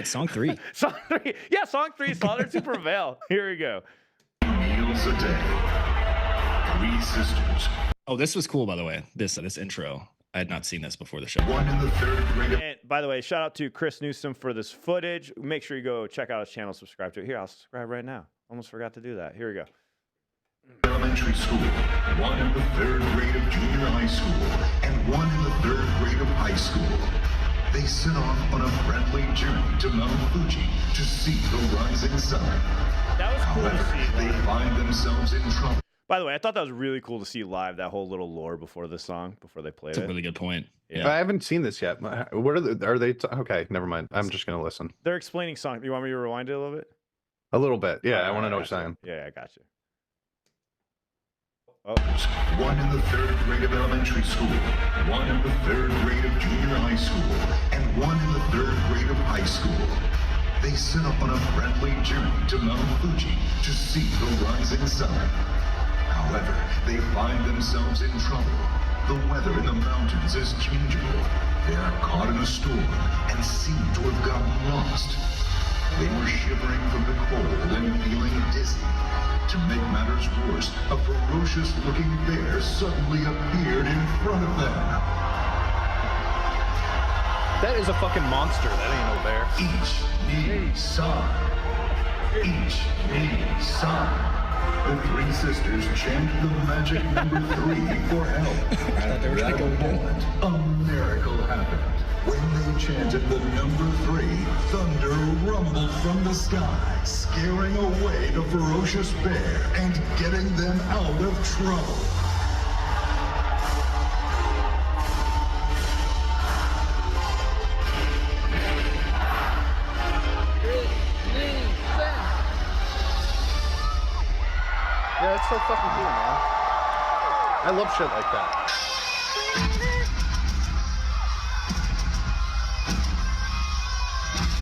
It's song 3. Song 3. Yeah, song 3, Solid to Prevail. Here we go. Meals a day. 3 sisters. Oh, this was cool, by the way. This intro. I had not seen this before the show. One in the 3rd grade. And by the way, shout out to Chris Newsom for this footage. Make sure you go check out his channel, subscribe to it. Here, I'll subscribe right now. Almost forgot to do that. Here we go. Elementary school, 1 in the 3rd grade of junior high school, and 1 in the 3rd grade of high school. They set off on a friendly journey to Mount Fuji to see the rising sun. That was cool to see. They find themselves in trouble. By the way, I thought that was really cool to see live, that whole little lore before the song, before they played That's it. a really good point. Yeah. I haven't seen this yet. What are they? Okay, never mind. I'm just gonna listen They're explaining song. You want me to rewind it a little bit? a little bit. Yeah, I want to know what you're saying. Yeah, I got you. Oh. 1 in the 3rd grade of elementary school, 1 in the 3rd grade of junior high school, and 1 in the 3rd grade of high school. They set up on a friendly journey to Mount Fuji to see the rising sun. However, they find themselves in trouble. The weather in the mountains is changeable. They are caught in a storm and seem to have gotten lost. They were shivering from the cold and feeling dizzy. To make matters worse, a ferocious-looking bear suddenly appeared in front of them. That is a fucking monster. That ain't no bear. Each knee sign. Each knee sign. The 3 sisters chant the magic number 3 for help. At that moment, a miracle happened. When they chanted the number 3, thunder rumbled from the sky, scaring away the ferocious bear and getting them out of trouble. Yeah, it's so fucking cool, man. I love shit like that.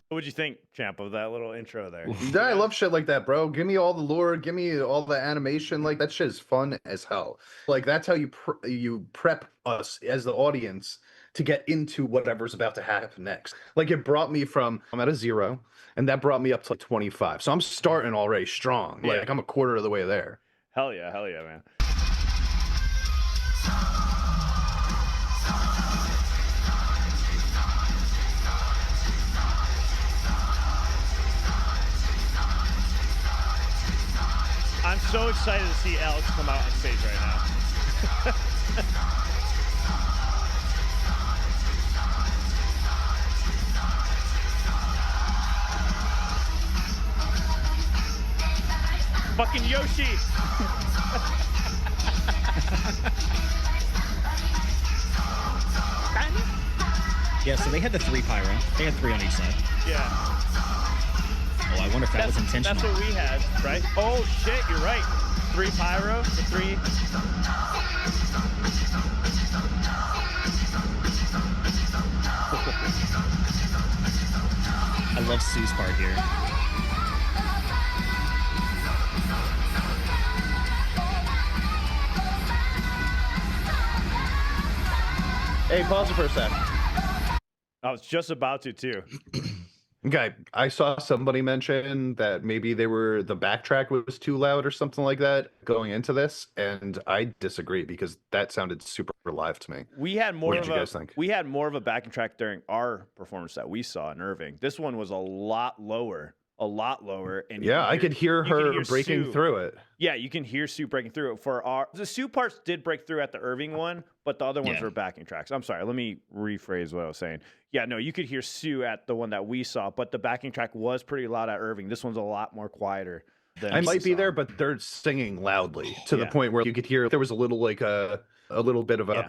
What would you think, Champ, of that little intro there? Yeah, I love shit like that, bro. Give me all the lore, give me all the animation. Like, that shit is fun as hell. Like, that's how you prep us as the audience to get into whatever's about to happen next. Like, it brought me from, I'm at a 0, and that brought me up to like 25. So I'm starting already strong. Yeah. Like, I'm a quarter of the way there. Hell yeah, man. I'm so excited to see Alex come out on stage right now. Fucking Yoshi! Yeah, so they had the 3 pyro. They had 3 on each side. Yeah. Oh, I wonder if that was intentional. That's what we had, right? Oh shit, you're right. 3 pyro, the 3. I love Sue's part here. Hey, pause it for a sec. I was just about to too. Okay, I saw somebody mention that maybe the backtrack was too loud or something like that going into this, and I disagree because that sounded super live to me. We had more What did you guys think? We had more of a backing track during our performance that we saw in Irving. This one was a lot lower, and Yeah, I could hear her breaking Sue. through it. Yeah, you can hear Sue breaking through it. The Sue parts did break through at the Irving one, but the other ones were backing tracks. I'm sorry, let me rephrase what I was saying. Yeah, no, you could hear Sue at the one that we saw, but the backing track was pretty loud at Irving. This one's a lot more quieter. I might be there, but they're singing loudly to the point where you could hear there was a little like a little bit of a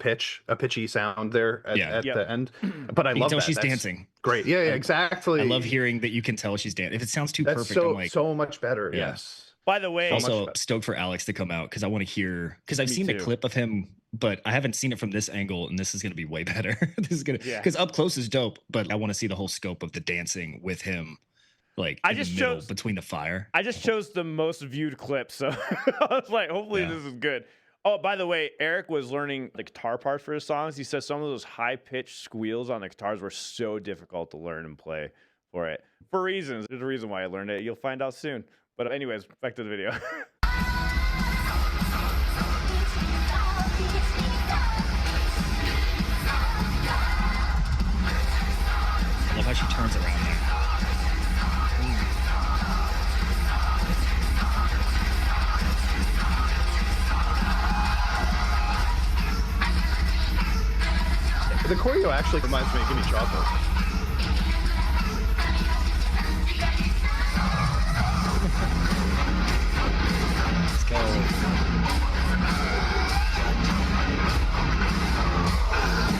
pitchy sound there at the end. But I You can love tell that. she's That's dancing. Great. Yeah, exactly. I love hearing that you can tell she's dancing. If it sounds too perfect, I'm like, so much better. Yeah. Yes. By the way, also stoked for Alex to come out because I want to hear, because I've seen the clip of him, but I haven't seen it from this angle, and this is going to be way better. This is going to, because up close is dope, but I want to see the whole scope of the dancing with him, like in the middle between the fire. I just chose the most viewed clip, so I was like, hopefully this is good. Oh, by the way, Eric was learning the guitar parts for his songs. He says some of those high-pitched squeals on the guitars were so difficult to learn and play for it for reasons. There's a reason why I learned it. You'll find out soon. But anyways, back to the video. I love how she turns around there. The choreo actually reminds me of Gimme Chocolate. Let's go.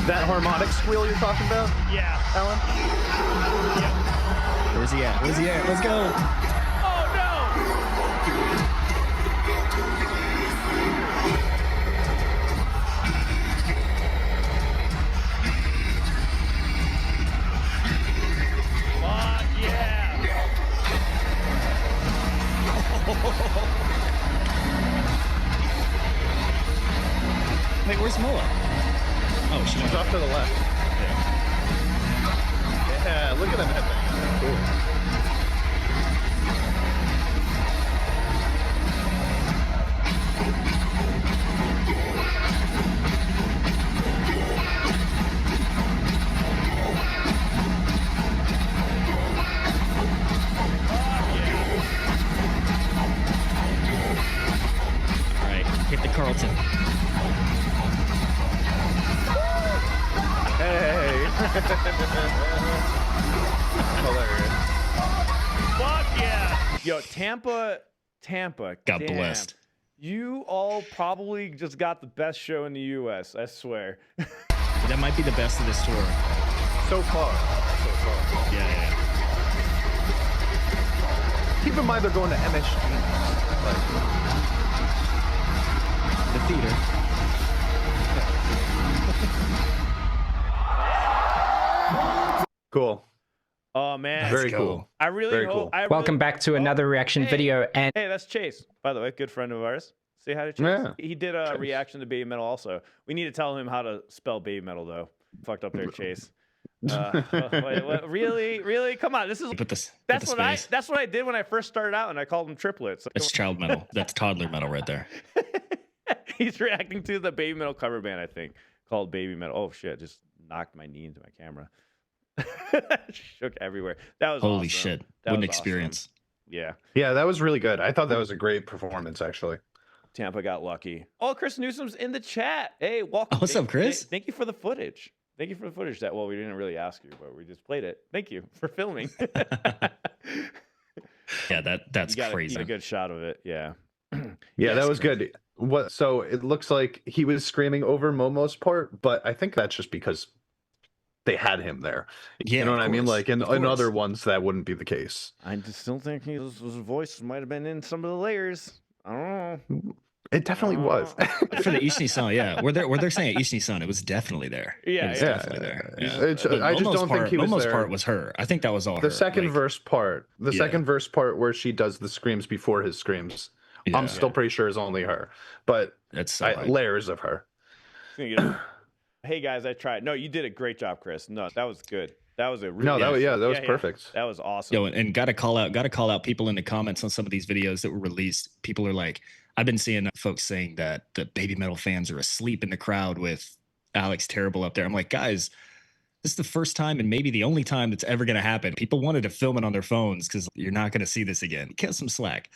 That harmonic squeal you're talking about? Yeah. Alan? Yep. Where's he at? Where's he at? Let's go. Oh, no! Fuck yeah! Wait, where's Moa? Oh, she's She's off to the left. Yeah, look at them headbang. Cool. All right, hit the Carlton. Hey. Hilarious. Fuck yeah! Yo, Tampa. God damn. blessed. You all probably just got the best show in the U.S., I swear. That might be the best of this tour. So far. Yeah. Keep in mind they're going to MSG. The theater. Cool. Oh man, Very go. cool. I really Very hope. cool. Welcome back to another reaction video. And Hey, that's Chase, by the way, good friend of ours. Say hi to Chase. Yeah. He did a reaction to Baby Metal also. We need to tell him how to spell Baby Metal though. Fucked up there, Chase. Wait, what? Really? Come on, this is that's what I did when I first started out, and I called them triplets. That's child metal. That's toddler metal right there. He's reacting to the Baby Metal cover band, I think, called Baby Metal. Oh shit! Just knocked my knee into my camera. Shook everywhere. That was Holy awesome. shit. That What an was experience. awesome. Yeah. Yeah, that was really good. I thought that was a great performance, actually. Tampa got lucky. Oh, Chris Newsom's in the chat. Hey, welcome. Oh, what's up, Chris? Thank you for the footage. Thank you for the footage. Well, we didn't really ask you, but we just played it. Thank you for filming. Yeah, that's You crazy. got a good shot of it. Yeah. Yeah, that was great. good. What? So it looks like he was screaming over Momo's part, but I think that's just because they had him there. Yeah, You know what I mean? course. Like in other ones, that wouldn't be the case. I just still think his voice might have been in some of the layers. I don't know. It definitely was. For the Ishni-san, yeah. Where they're saying Ishni-san, it was definitely there. Yeah, it was yeah. definitely there. Yeah. Yeah. It's, But I just Momo's don't think he was Momo's there. part was her. I think that was all The her. second Like, verse part, the Yeah. second verse part where she does the screams before his screams, Yeah. I'm still pretty sure is only her, but That's so hype. layers of her. Hey guys, I tried. No, you did a great job, Chris. No, that was good. That was a really No, that was perfect. That was awesome. Yo, and gotta call out people in the comments on some of these videos that were released. People are like, I've been seeing folks saying that the Baby Metal fans are asleep in the crowd with Alex Terrible up there. I'm like, guys, this is the first time and maybe the only time that's ever gonna happen. People wanted to film it on their phones because you're not gonna see this again. Cut some slack.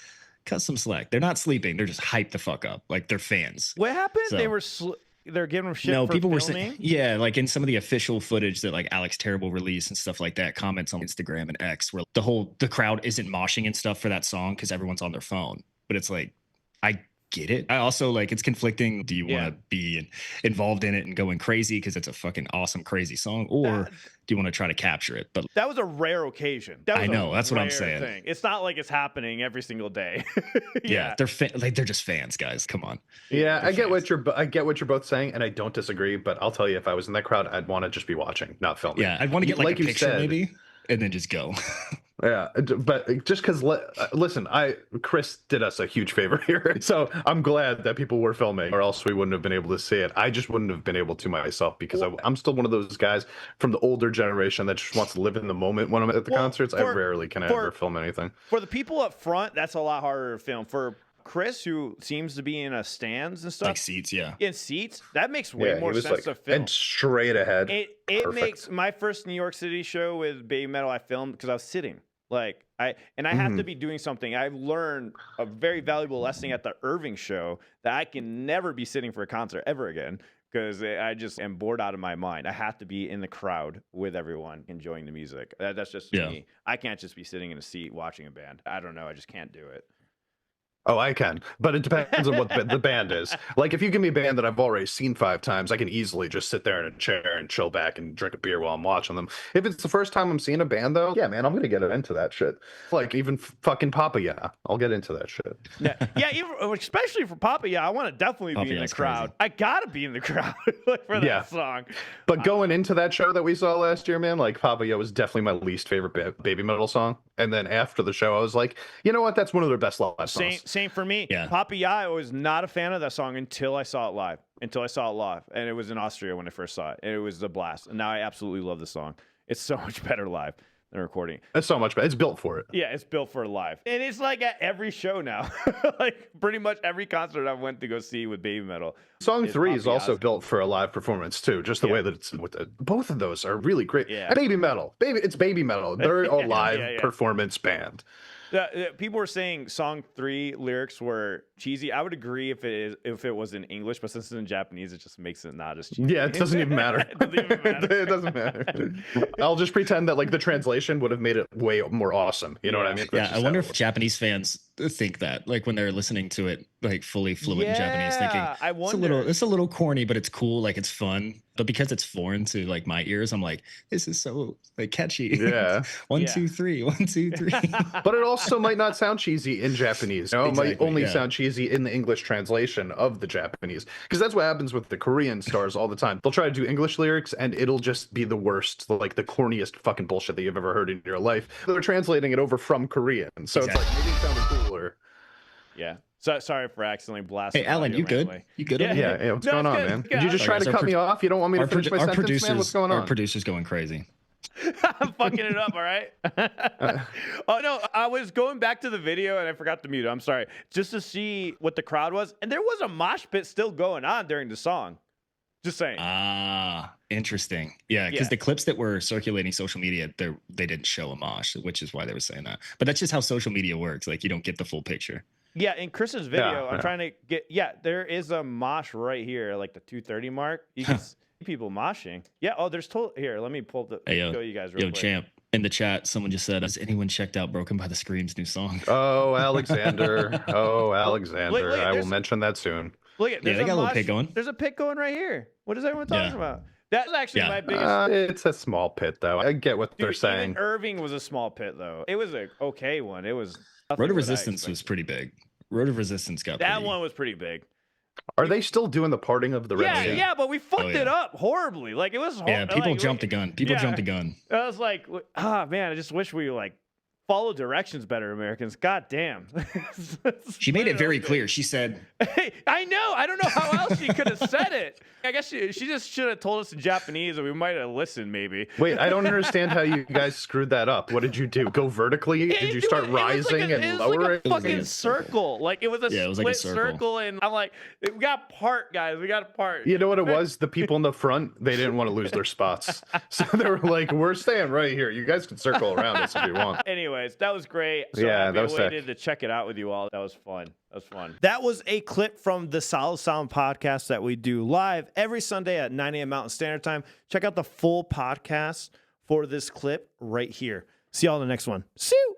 They're not sleeping. They're just hyped the fuck up. Like they're fans. What happened? So- They're giving them shit. No, for people were filming? saying, yeah, like in some of the official footage that like Alex Terrible released and stuff like that, comments on Instagram and X, where the crowd isn't moshing and stuff for that song because everyone's on their phone. But it's like, I get it. I also like it's conflicting. Do you want to be involved in it and going crazy because it's a fucking awesome, crazy song, or do you want to try to capture it? But that was a rare occasion. That was I know, that's what I'm rare saying. thing. It's not like it's happening every single day. yeah, they're just fans, guys. Come on. Yeah, They're I get fans. what you're both saying, and I don't disagree. But I'll tell you, if I was in that crowd, I'd want to just be watching, not filming. Yeah, I'd want to get like a you picture said, maybe, and then just go. Yeah, but just because, listen, Chris did us a huge favor here, so I'm glad that people were filming, or else we wouldn't have been able to see it. I just wouldn't have been able to myself because I'm still one of those guys from the older generation that just wants to live in the moment when I'm at the concerts. I rarely can ever film anything. For the people up front, that's a lot harder to film. For Chris, who seems to be in a stands and stuff, like seats, in seats, that makes way more sense to film. And straight ahead. It makes my first New York City show with BABYMETAL. I filmed because I was sitting. Like I have to be doing something. I've learned a very valuable lesson at the Irving show that I can never be sitting for a concert ever again because I just am bored out of my mind. I have to be in the crowd with everyone enjoying the music. That's just me. I can't just be sitting in a seat watching a band. I don't know. I just can't do it. Oh, I can, but it depends on what the band is. Like, if you give me a band that I've already seen 5 times, I can easily just sit there in a chair and chill back and drink a beer while I'm watching them. If it's the first time I'm seeing a band, though, yeah, man, I'm gonna get into that shit. Like, even fucking Papa, yeah, I'll get into that shit. Even, especially for Papa, yeah, I want to definitely be in the crowd. Crazy. I gotta be in the crowd for that song. But going into that show that we saw last year, man, like, Papa Yeah was definitely my least favorite BABYMETAL song. And then after the show, I was like, you know what? That's one of their best live songs. Same for me. Yeah. Papa Yeah, I was not a fan of that song until I saw it live. And it was in Austria when I first saw it. And it was a blast. And now I absolutely love the song. It's so much better live than recording. It's so much better. It's built for it. Yeah, it's built for live. And it's like at every show now. Like pretty much every concert I went to go see with BABYMETAL. Song 3 is also built for a live performance too. Just the way that it's with it. Both of those are really great. Yeah. BABYMETAL. It's BABYMETAL. They're a live performance band. People were saying song 3 lyrics were cheesy. I would agree if it was in English, but since it's in Japanese, it just makes it not as cheesy. Yeah, it doesn't even matter. It doesn't matter. I'll just pretend that like the translation would have made it way more awesome. You know what I mean? Yeah, I wonder if Japanese fans think that, like when they're listening to it, like fully fluent in Japanese, thinking I wonder. It's a little corny, but it's cool, like it's fun. But because it's foreign to like my ears, I'm like, this is so like catchy. Yeah. 1, 2, 3, 1, 2, 3. But it also might not sound cheesy in Japanese. You know? It might only sound cheesy in the English translation of the Japanese. Because that's what happens with the Korean stars all the time. They'll try to do English lyrics and it'll just be the worst, like the corniest fucking bullshit that you've ever heard in your life. They're translating it over from Korean. So it's like maybe it sounded cooler. Yeah. So sorry for accidentally blasting. Hey, Alan, you good? You good? Yeah. What's going on, man? Did you just try to cut me off? You don't want me to finish my sentence, man? What's going on? Our producer's going crazy. I'm fucking it up, all right? Oh, no, I was going back to the video, and I forgot to mute it. I'm sorry. Just to see what the crowd was. And there was a mosh pit still going on during the song. Just saying. Ah, interesting. Yeah, because the clips that were circulating social media, they didn't show a mosh, which is why they were saying that. But that's just how social media works. Like, you don't get the full picture. Yeah, in Chris's video, I'm trying to get... Yeah, there is a mosh right here, like the 2:30 mark. You can see people moshing. Yeah, there's... Here, let me pull the... show you guys real quick. Champ. In the chat, someone just said, has anyone checked out Broken by the Scream's new song? Oh, Alexander. Alexander. I will mention that soon. Look at they got a little pit going. There's a pit going right here. What is everyone talking about? That's actually my biggest... it's a small pit, though. I get what they're saying. Even Irving was a small pit, though. It was an okay one. It was... Road of Resistance was pretty big. Road of Resistance got that one was pretty big. Are they still doing the parting of the Red Sea? Yeah, but we fucked it up horribly. Like it was. People jumped the gun. Jumped the gun. I was like, man, I just wish we follow directions better, Americans. God damn. She made it very clear. She said, hey, I know. I don't know how else she could have said it. I guess she just should have told us in Japanese and we might have listened maybe. Wait, I don't understand how you guys screwed that up. What did you do? Go vertically? Did you start rising and lowering? It was like a fucking circle. Like it was a split circle. And I'm like, we got to part, guys. We got to part. You know what it was? The people in the front, they didn't want to lose their spots. So they were like, we're staying right here. You guys can circle around us if you want. Anyways, that was great. So that was waited to check it out with you all. That was fun. That was a clip from the Solid Sound podcast that we do live every Sunday at 9 a.m. Mountain Standard Time. Check out the full podcast for this clip right here. See y'all in the next one. See you.